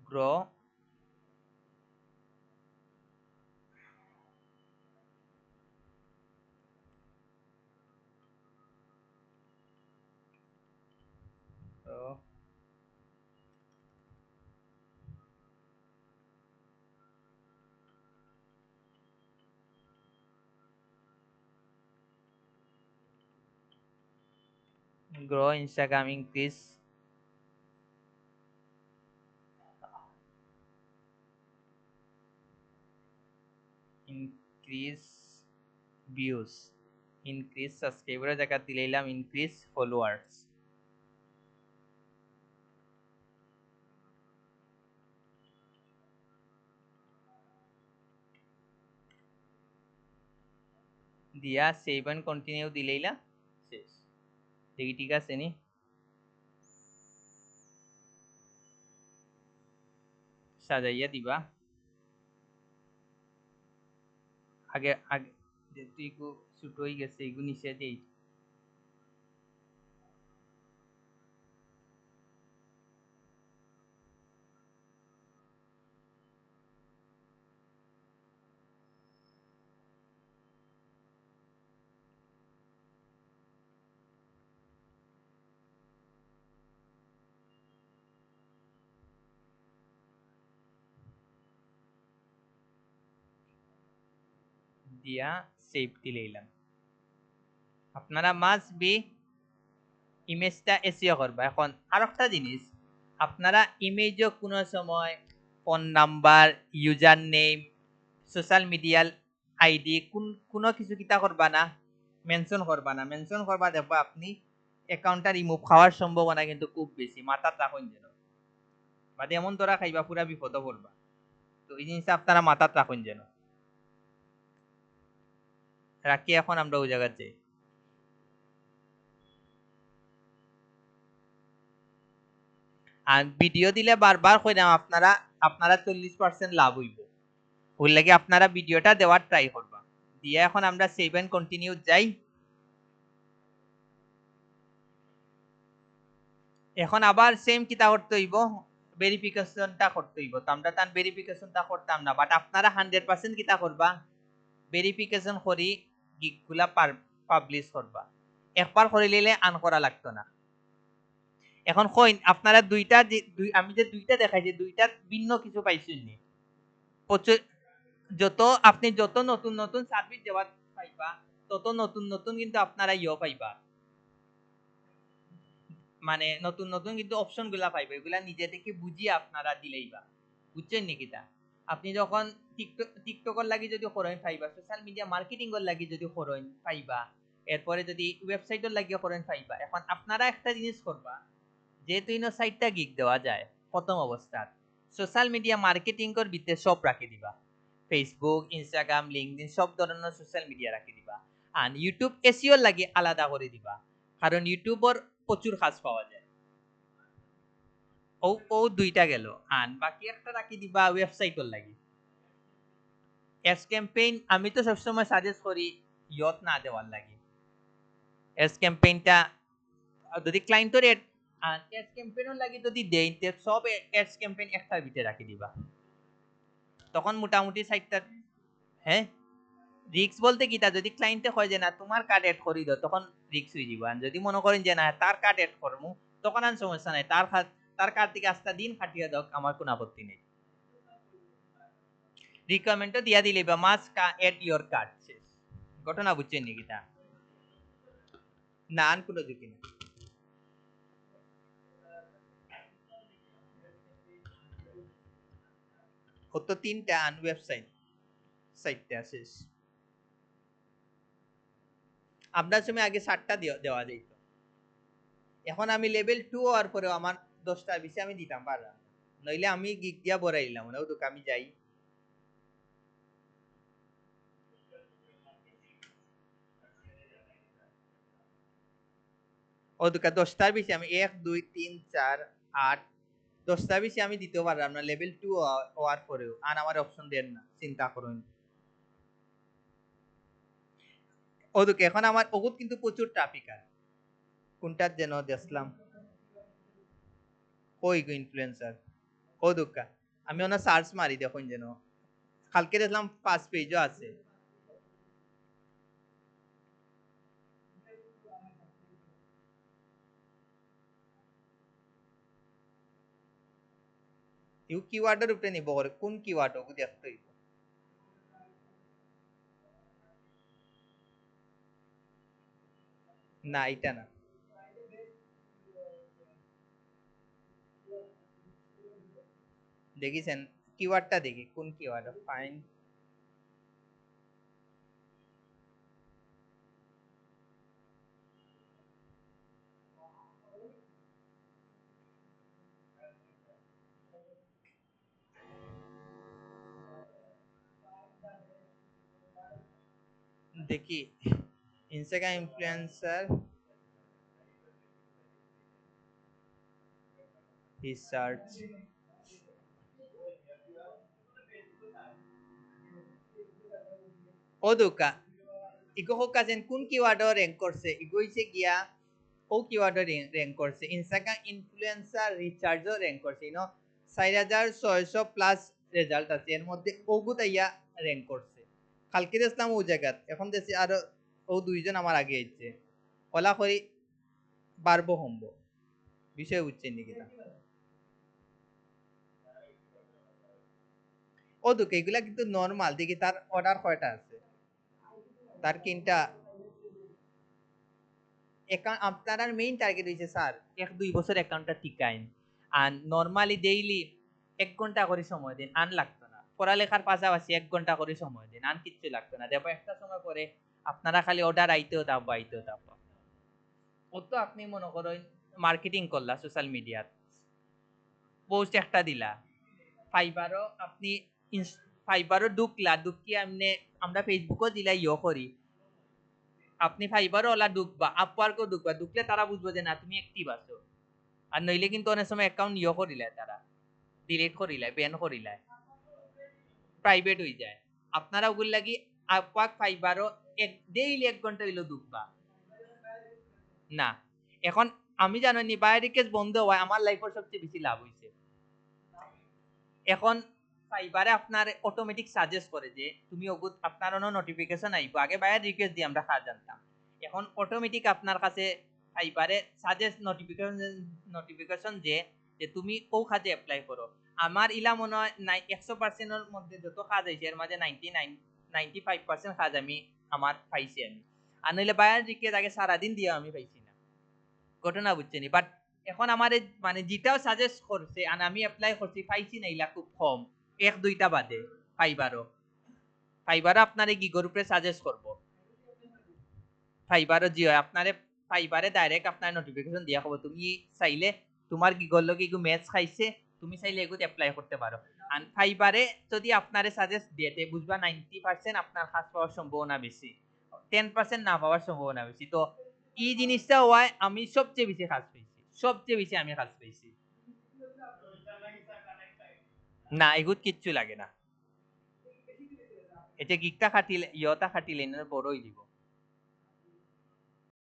grow grow Instagram increase views increase subscriber জায়গা দিলাম increase followers দিয়া সেভ এন্ড কন্টিনিউ দিলাইলা শেষ দেখি ঠিক আছে নি সাজাইয়া দিবা আগে আগে যেহেতু এগু ছোট হয়ে গেছে এগু নিচে দেই দিয়া সেভ দিলাম আপনারা মাস্ট বি ইমেজটা এসিও করবা। এখন আরেকটা জিনিস আপনারা ইমেজও কোনো সময় phone number user name social medial ID কোনো কিছু কিতা করবা না মেনশন করবা না মেনশন করবা দেখবা আপনি অ্যাকাউন্টটা রিমুভ খাওয়ার সম্ভাবনা কিন্তু খুব বেশি মাথাত রাখুন যেন বাদে এমন তোরা খাইবা পুরা বিপদ পড়বা। তো এই জিনিসটা আপনারা মাথাত রাখুন যেন রাখি। এখন আমরা ওই জায়গায় যাই আর ভিডিও দিলে বারবার কইরাম আপনারা আপনারা 40% লাভ হইব ওই লাগে আপনারা ভিডিওটা দেওয়ার ট্রাই করবা দিয়ে এখন আমরা সেভ এন্ড কন্টিনিউ যাই। এখন আবার সেম কিতা করতে হইব ভেরিফিকেশনটা করতে হইব। তো আমরা তান ভেরিফিকেশনটা করতাম না বাট আপনারা 100% কিতা করবা ভেরিফিকেশন করি গিগগুলা পাবলিশ করবা একবার করে নিলে আন করা লাগতো না। এখন কইন আপনারা দুইটা আমি যে দুইটা দেখাইছি দুইটার ভিন্ন কিছু পাইছেন নি যত আপনি যত নতুন নতুন সার্ভিস দেওয়া পাইবা তত নতুন নতুন কিন্তু আপনারা ইয়ে পাইবা মানে নতুন নতুন কিন্তু অপশন গুলা পাইবা এগুলা নিজে থেকে বুঝিয়ে আপনারা দিলেইবা বুঝছেন নাকি তা আপনি যখন টিকটকের লাগি যদি করেন পাইবা সোশ্যাল মিডিয়া মার্কেটিং এর লাগি যদি করেন পাইবা এরপরে যদি ওয়েবসাইটের লাগি করেন পাইবা। এখন আপনারা একটা জিনিস করবা যেহেতু ইনো সাইটটা গিগ দেওয়া যায় প্রথম অবস্থার সোশ্যাল মিডিয়া মার্কেটিং এর ভিতরে সব রাখি দিবা ফেসবুক ইনস্টাগ্রাম লিঙ্কডইন সব ধরনের সোশ্যাল মিডিয়া রাখি দিবা আর ইউটিউব এসইও লাগে আলাদা করে দিবা কারণ ইউটিউবের প্রচুর কাজ পাওয়া যায়। ও ও দুইটা গেল আর বাকি একটা রাখি দিবা ওয়েবসাইটের লাগি এস ক্যাম্পেইন। আমি তো সবসময় সাজেস্ট করি ইয়ত না দেওয়ার লাগি এস ক্যাম্পেইনটা যদি ক্লায়েন্টের আর এডস ক্যাম্পেইনর লাগি যদি দেই তে সব এডস ক্যাম্পেইন একটার ভিতরে রাখি দিবা, তখন মোটামুটি সাইটটা হ্যাঁ রিক্স বলতে কি তা যদি ক্লায়েন্টে কয় যে না তোমার কার্ড এড করি দাও তখন রিক্স হয়ে যাব। আর যদি মনে করেন যে না তার কার্ড এড করমু তখন আর সমস্যা নাই, তার কার্ড থেকে আস্তা দিন খাটিয়ে দাও, আমার কোনো আপত্তি নেই। রিকোয়ারমেন্টও দিয়া দিলে বা মাস্ট এড ইওর কার্ড, শেষ ঘটনা। বুঝছেন নাকি তা? না আর কোনো ঝুঁকি না। কত 3টা আন ওয়েবসাইট সাইটটা শেষ। আপনার সময় আগে 7টা দেওয়া যেত, এখন আমি লেভেল 2 হওয়ার পরেও আমার 10টার বেশি আমি দিতাম পারলাম, নইলে আমি গিগ দিয়া বড়াইলাম না, ওদুক আমি যাই। ওদুকা 10টার বেশি আমি 1 2 3 4 8 10টার বেশি আমি দিতে পারলাম না লেভেল 2 হওয়ার পরেও, আর আমার অপশন দেন না, চিন্তা করুন। ওদুকে এখন আমার ওগুত কিন্তু প্রচুর ট্রাফিক আর কোনটার যেন দেখলাম কই গো ইনফ্লুয়েন্সার ওদুকা, আমি ওনা সার্চ মারি দেখুন যেন কালকে দেখলাম ফার্স্ট পেজও আছে। ইউ কিওয়ার্ডের উপরে নিব করে কোন কিওয়ার্ড ওগু দেখতে হইব। না এটা না, দেখিছেন কিওয়ার্ডটা দেখি কোন কিওয়ার্ড ফাইন। দেখি ইনস্টাগ্রাম ইনফ্লুয়েন্সার রিসার্চ, ওদুকা ইগো হোক কাজেন কোন কিওয়ার্ড র্যাঙ্ক করছে, ইগো হইছে গিয়া ও কিওয়ার্ড র্যাঙ্ক করছে। ইনস্টাগ্রাম ইনফ্লুয়েন্সার রিচার্জও র্যাঙ্ক করছে, ইনো 4600 প্লাস রেজাল্ট আছে, এর মধ্যে ওগু তাইয়া র্যাঙ্ক করছে। কালকে দেখলাম ও জায়গাত, এখন দেখছি আরো ও দুইজন আমার আগে আইছে, ওলা করি বাড়বো হম্ব বিষয় বুঝছেন নাকি তা? ও দুকে এগুলা কিন্তু নরমাল দেখি, তার অর্ডার কয়টা আছে, তার কিনটা আপনার মেইন টার্গেট হইছে স্যার 1 2 বছর অ্যাকাউন্টটা টিকাইন, আর নরমালি ডেইলি 1 ঘন্টা করে সময় দিন, আন লাগতো না পড়ালেখার পাশাপাশি 1 ঘন্টা করে সময় দিন, আন কিচ্ছু লাগতো না। দেখো একটা সময় পরে আপনারা খালি অর্ডার আইতেও থাকবো আইতেও থাকবো। ও তো আপনি মনে করেন মার্কেটিং করলা সোশ্যাল মিডিয়াত, পোস্ট একটা দিলা, ফাইবারও আপনি ফাইবারও ঢুকিয়ে এমনি আমরা ফেসবুকও দিলা ইয়ে করি, আপনি ফাইবারও ওলা ঢুকবা আপওয়ার্কও ঢুকবা, ঢুকলে তারা বুঝবো যে না তুমি অ্যাক্টিভ আছো। আর নইলে কিন্তু অনেক সময় অ্যাকাউন্ট ইয়ে করিলায়, তারা ডিলিট করিলায়, ব্যান করিলায়, প্রাইভেট হয়ে যায়। আপনারা ওগুলো লাগি আপওয়ার্ক ফাইবারও ডেইলি 1 ঘন্টা হইলো ঢুকবা না। এখন আমি জানি বায়োরিকেজ বন্ধ হয় আমার লাইফের সবচেয়ে বেশি লাভ হইছে। এখন ফাইবারে আপনার অটোমেটিক সাজেস্ট করে যে তুমি ওগুত আপনার অন্য নোটিফিকেশন আইবো, আগে বায়ার রিকোয়েস্ট দিয়ে আমরা কাজ জানতাম, এখন অটোমেটিক আপনার কাছে ফাইবারে সাজেস্ট নোটিফিকেশন যে যে তুমি ও কাজে অ্যাপ্লাই করো। আমার ইলা মনে হয় 100%-এর মধ্যে যত কাজ হয়েছে এর মাঝে 95% কাজ আমি আমার পাইছি আমি, আর নইলে বায়ার রিকোয়েস্ট আগে সারাদিন দিয়ে আমি পাইছি না, ঘটনা বুঝছেনি। বাট এখন আমার মানে যেটাও সাজেস্ট করছে আর আমি অ্যাপ্লাই করছি পাইছি না ইলা খুব কম, 1 2টা বাদে। ফাইবারও আপনার এই গিগোর উপরে সাজেস্ট করব, ফাইবারও জি হয় আপনারে ফাইবারে ডাইরেক্ট আপনার নোটিফিকেশন দিয়া হবে তুমি চাইলে তোমার গিগর লগে ইগু ম্যাচ খাইছে, তুমি চাইলে এগুত অ্যাপ্লাই করতে পারো। আর ফাইবারে যদি আপনারে সাজেস্ট দিয়েতে বুঝবা 90% আপনার কাজ পাওয়ার সম্ভাবনা বেশি, 10% না পাওয়ার সম্ভাবনা বেশি। তো এই জিনিসটা হয় আমি সবচেয়ে বেশি কাজ পাইছি, সবচেয়ে বেশি আমি কাজ পাইছি। না এগুত কিচ্ছু লাগে না, এটা গিকটা খাটিলে ইয়টা খাটিলে বড়ই দিব।